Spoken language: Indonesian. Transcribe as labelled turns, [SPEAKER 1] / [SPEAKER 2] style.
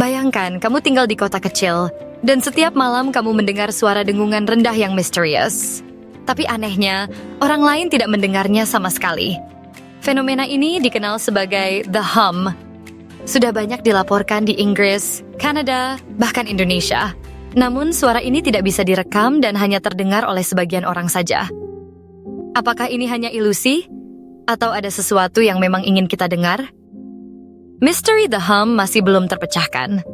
[SPEAKER 1] Bayangkan, kamu tinggal di kota kecil, dan setiap malam kamu mendengar suara dengungan rendah yang misterius. Tapi anehnya, orang lain tidak mendengarnya sama sekali. Fenomena ini dikenal sebagai The Hum. Sudah banyak dilaporkan di Inggris, Kanada, bahkan Indonesia. Namun suara ini tidak bisa direkam dan hanya terdengar oleh sebagian orang saja. Apakah ini hanya ilusi? Atau ada sesuatu yang memang ingin kita dengar? Misteri The Hum masih belum terpecahkan.